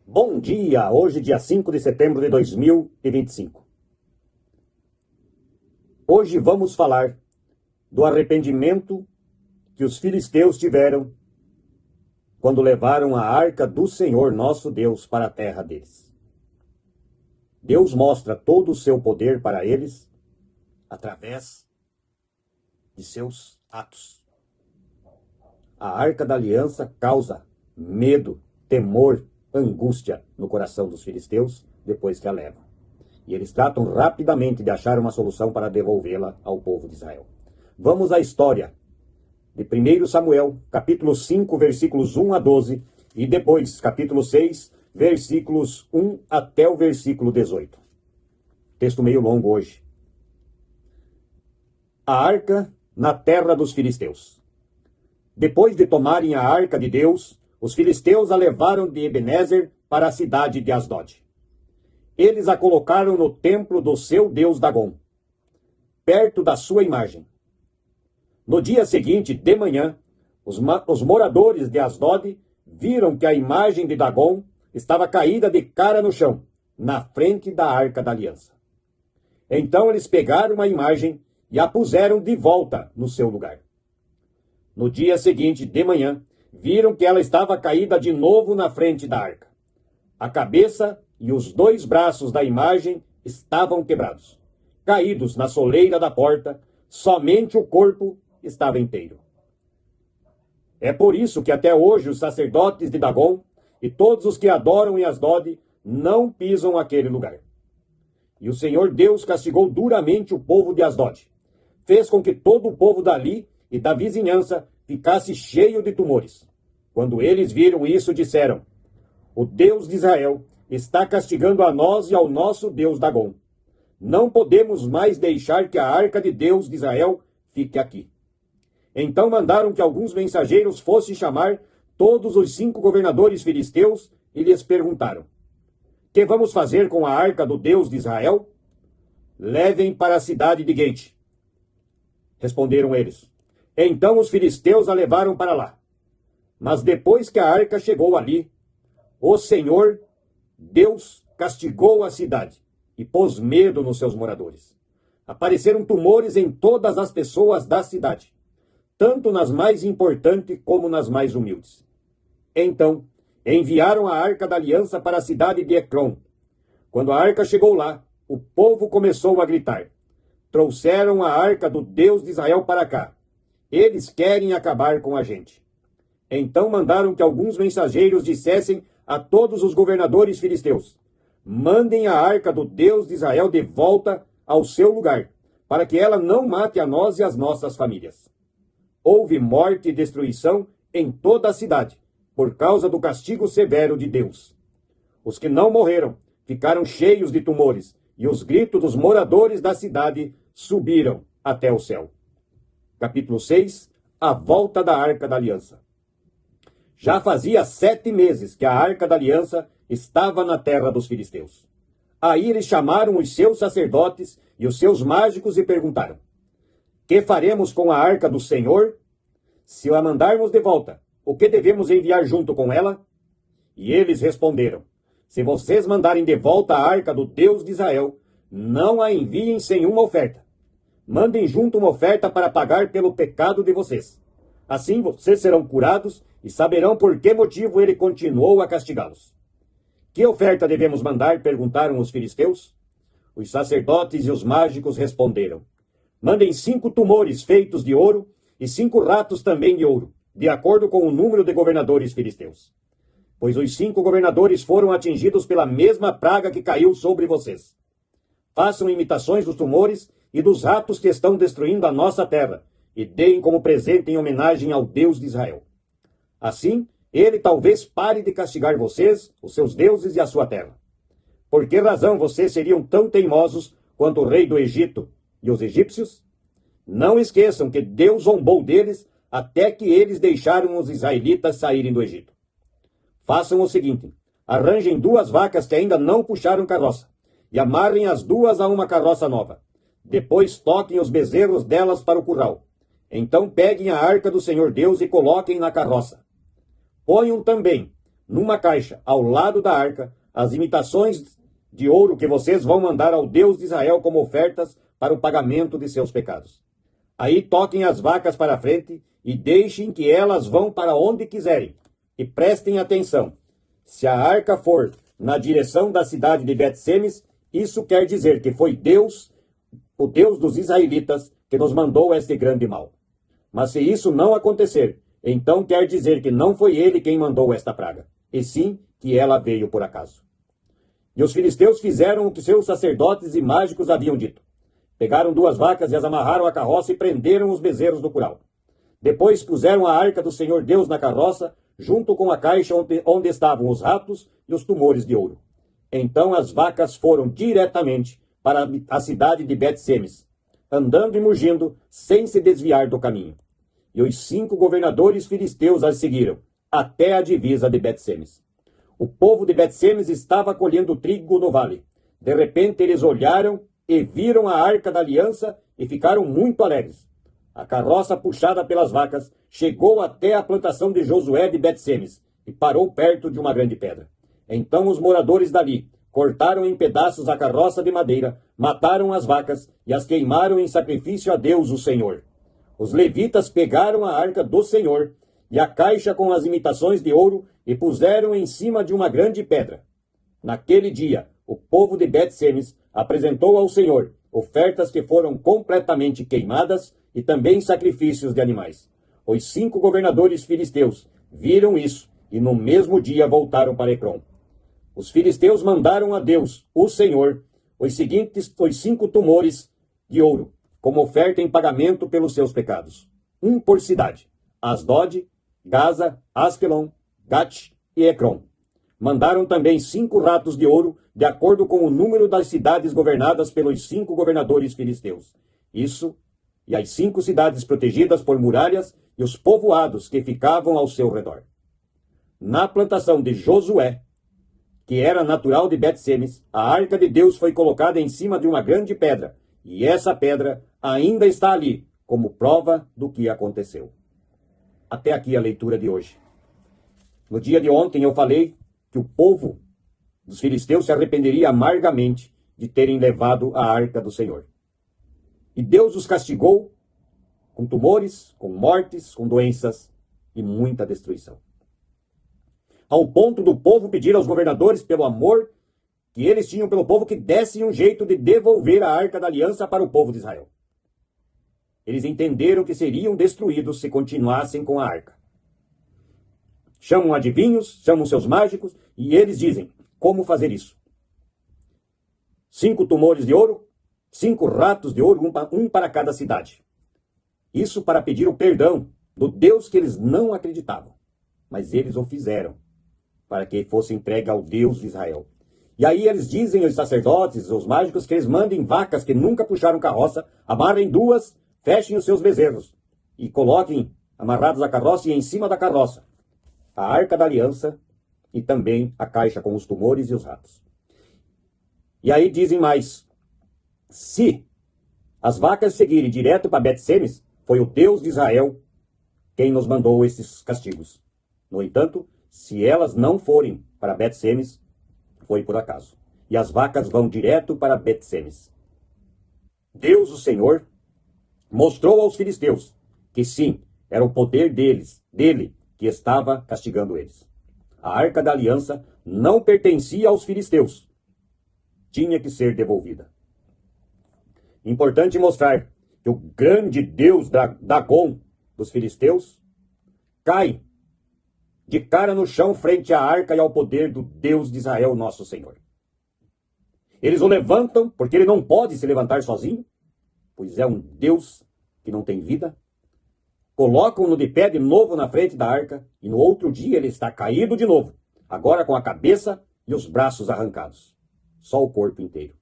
Bom dia! Hoje, dia 5 de setembro de 2025. Hoje vamos falar do arrependimento que os filisteus tiveram quando levaram a arca do Senhor nosso Deus para a terra deles. Deus mostra todo o seu poder para eles através de seus atos. A arca da aliança causa medo, temor, angústia no coração dos filisteus depois que a levam. E eles tratam rapidamente de achar uma solução para devolvê-la ao povo de Israel. Vamos à história de 1 Samuel, capítulo 5, versículos 1 a 12, e depois, capítulo 6, versículos 1 até o versículo 18. Texto meio longo hoje. A arca na terra dos filisteus. Depois de tomarem a arca de Deus, os filisteus a levaram de Ebenezer para a cidade de Asdod. Eles a colocaram no templo do seu deus Dagom, perto da sua imagem. No dia seguinte, de manhã, os moradores de Asdod viram que a imagem de Dagom estava caída de cara no chão, na frente da arca da aliança. Então eles pegaram a imagem e a puseram de volta no seu lugar. No dia seguinte, de manhã, viram que ela estava caída de novo na frente da arca. A cabeça e os 2 braços da imagem estavam quebrados. Caídos na soleira da porta, somente o corpo estava inteiro. É por isso que até hoje os sacerdotes de Dagom e todos os que adoram em Asdod não pisam aquele lugar. E o Senhor Deus castigou duramente o povo de Asdod. Fez com que todo o povo dali e da vizinhança ficasse cheio de tumores. Quando eles viram isso, disseram: o Deus de Israel está castigando a nós e ao nosso Deus Dagom. Não podemos mais deixar que a arca de Deus de Israel fique aqui. Então mandaram que alguns mensageiros fossem chamar todos os 5 governadores filisteus e lhes perguntaram: que vamos fazer com a arca do Deus de Israel? Levem para a cidade de Gate. Responderam eles. Então os filisteus a levaram para lá. Mas depois que a arca chegou ali, o Senhor Deus castigou a cidade e pôs medo nos seus moradores. Apareceram tumores em todas as pessoas da cidade, tanto nas mais importantes como nas mais humildes. Então enviaram a arca da aliança para a cidade de Ecrom. Quando a arca chegou lá, o povo começou a gritar: trouxeram a arca do Deus de Israel para cá. Eles querem acabar com a gente. Então mandaram que alguns mensageiros dissessem a todos os governadores filisteus: mandem a arca do Deus de Israel de volta ao seu lugar, para que ela não mate a nós e as nossas famílias. Houve morte e destruição em toda a cidade, por causa do castigo severo de Deus. Os que não morreram ficaram cheios de tumores, e os gritos dos moradores da cidade subiram até o céu. Capítulo 6. A volta da arca da aliança. Já fazia 7 meses que a arca da aliança estava na terra dos filisteus. Aí eles chamaram os seus sacerdotes e os seus mágicos e perguntaram: que faremos com a arca do Senhor? Se a mandarmos de volta, o que devemos enviar junto com ela? E eles responderam: se vocês mandarem de volta a arca do Deus de Israel, não a enviem sem uma oferta. Mandem junto uma oferta para pagar pelo pecado de vocês. Assim vocês serão curados e saberão por que motivo ele continuou a castigá-los. Que oferta devemos mandar? Perguntaram os filisteus. Os sacerdotes e os mágicos responderam: mandem 5 tumores feitos de ouro e 5 ratos também de ouro, de acordo com o número de governadores filisteus. Pois os 5 governadores foram atingidos pela mesma praga que caiu sobre vocês. Façam imitações dos tumores e dos ratos que estão destruindo a nossa terra, e deem como presente em homenagem ao Deus de Israel. Assim, ele talvez pare de castigar vocês, os seus deuses e a sua terra. Por que razão vocês seriam tão teimosos quanto o rei do Egito e os egípcios? Não esqueçam que Deus zombou deles até que eles deixaram os israelitas saírem do Egito. Façam o seguinte: arranjem 2 vacas que ainda não puxaram carroça, e amarrem as 2 a uma carroça nova. Depois toquem os bezerros delas para o curral. Então peguem a arca do Senhor Deus e coloquem na carroça. Ponham também numa caixa, ao lado da arca, as imitações de ouro que vocês vão mandar ao Deus de Israel como ofertas para o pagamento de seus pecados. Aí toquem as vacas para a frente e deixem que elas vão para onde quiserem. E prestem atenção. Se a arca for na direção da cidade de Bet-Semes, isso quer dizer que foi Deus, o Deus dos israelitas, que nos mandou este grande mal. Mas se isso não acontecer, então quer dizer que não foi ele quem mandou esta praga, e sim que ela veio por acaso. E os filisteus fizeram o que seus sacerdotes e mágicos haviam dito. Pegaram 2 vacas e as amarraram à carroça e prenderam os bezerros no curral. Depois puseram a arca do Senhor Deus na carroça, junto com a caixa onde estavam os ratos e os tumores de ouro. Então as vacas foram diretamente para a cidade de Bet-Semes, andando e mugindo, sem se desviar do caminho. E os 5 governadores filisteus as seguiram, até a divisa de Bet-Semes. O povo de Bet-Semes estava colhendo trigo no vale. De repente eles olharam e viram a arca da aliança e ficaram muito alegres. A carroça puxada pelas vacas chegou até a plantação de Josué de Bet-Semes e parou perto de uma grande pedra. Então os moradores dali cortaram em pedaços a carroça de madeira, mataram as vacas e as queimaram em sacrifício a Deus, o Senhor. Os levitas pegaram a arca do Senhor e a caixa com as imitações de ouro e puseram em cima de uma grande pedra. Naquele dia, o povo de Bet-Semes apresentou ao Senhor ofertas que foram completamente queimadas e também sacrifícios de animais. Os 5 governadores filisteus viram isso e no mesmo dia voltaram para Ecrom. Os filisteus mandaram a Deus, o Senhor, os 5 tumores de ouro, como oferta em pagamento pelos seus pecados. 1 por cidade: Asdod, Gaza, Askelon, Gat e Ecrom. Mandaram também 5 ratos de ouro, de acordo com o número das cidades governadas pelos 5 governadores filisteus. Isso, e as 5 cidades protegidas por muralhas e os povoados que ficavam ao seu redor. Na plantação de Josué, que era natural de Bet-Semes, a arca de Deus foi colocada em cima de uma grande pedra, e essa pedra ainda está ali, como prova do que aconteceu. Até aqui a leitura de hoje. No dia de ontem eu falei que o povo dos filisteus se arrependeria amargamente de terem levado a arca do Senhor. E Deus os castigou com tumores, com mortes, com doenças e muita destruição. Ao ponto do povo pedir aos governadores, pelo amor que eles tinham pelo povo, que dessem um jeito de devolver a arca da aliança para o povo de Israel. Eles entenderam que seriam destruídos se continuassem com a arca. Chamam adivinhos, chamam seus mágicos, e eles dizem como fazer isso. 5 tumores de ouro, 5 ratos de ouro, um para cada cidade. Isso para pedir o perdão do Deus que eles não acreditavam. Mas eles o fizeram, para que fosse entregue ao Deus de Israel. E aí eles dizem aos sacerdotes, aos mágicos, que eles mandem vacas que nunca puxaram carroça, amarrem 2, fechem os seus bezerros e coloquem amarrados à carroça e em cima da carroça a arca da aliança e também a caixa com os tumores e os ratos. E aí dizem mais: se as vacas seguirem direto para Bet-Semes, foi o Deus de Israel quem nos mandou esses castigos. No entanto, se elas não forem para Bet-Semes, foi por acaso. E as vacas vão direto para Bet-Semes. Deus, o Senhor, mostrou aos filisteus que sim, era o poder dele que estava castigando eles. A arca da aliança não pertencia aos filisteus. Tinha que ser devolvida. Importante mostrar que o grande Deus Dagon dos filisteus cai de cara no chão frente à arca e ao poder do Deus de Israel, nosso Senhor. Eles o levantam, porque ele não pode se levantar sozinho, pois é um Deus que não tem vida. Colocam-no de pé de novo na frente da arca, e no outro dia ele está caído de novo, agora com a cabeça e os braços arrancados. Só o corpo inteiro.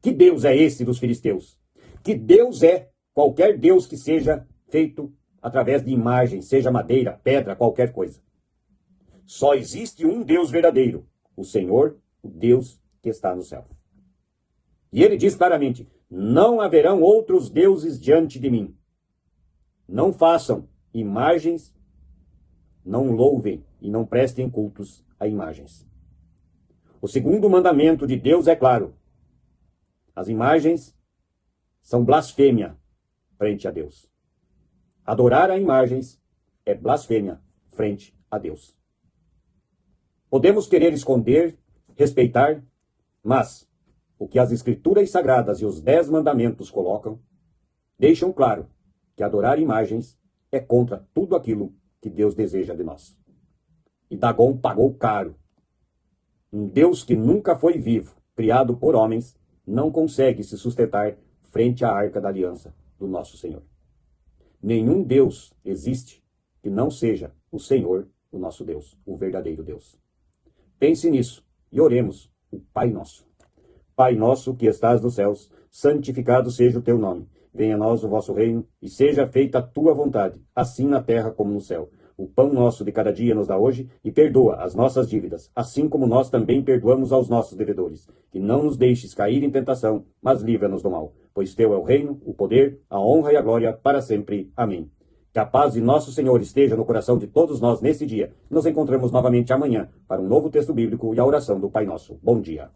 Que Deus é esse dos filisteus? Que Deus é qualquer Deus que seja feito através de imagens, seja madeira, pedra, qualquer coisa. Só existe um Deus verdadeiro, o Senhor, o Deus que está no céu. E ele diz claramente: não haverão outros deuses diante de mim. Não façam imagens não louvem e não prestem cultos a imagens. O segundo mandamento de Deus é claro. As imagens são blasfêmia frente a Deus. Adorar a imagens é blasfêmia frente a Deus. Podemos querer esconder, respeitar, mas o que as Escrituras Sagradas e os 10 mandamentos colocam, deixam claro que adorar imagens é contra tudo aquilo que Deus deseja de nós. E Dagon pagou caro. Um Deus que nunca foi vivo, criado por homens, não consegue se sustentar frente à arca da aliança do nosso Senhor. Nenhum Deus existe que não seja o Senhor, o nosso Deus, o verdadeiro Deus. Pense nisso e oremos o Pai Nosso. Pai nosso que estás nos céus, santificado seja o teu nome. Venha a nós o vosso reino e seja feita a tua vontade, assim na terra como no céu. O pão nosso de cada dia nos dá hoje e perdoa as nossas dívidas, assim como nós também perdoamos aos nossos devedores. E não nos deixes cair em tentação, mas livra-nos do mal. Pois teu é o reino, o poder, a honra e a glória para sempre. Amém. Que a paz de nosso Senhor esteja no coração de todos nós nesse dia. Nos encontramos novamente amanhã para um novo texto bíblico e a oração do Pai Nosso. Bom dia.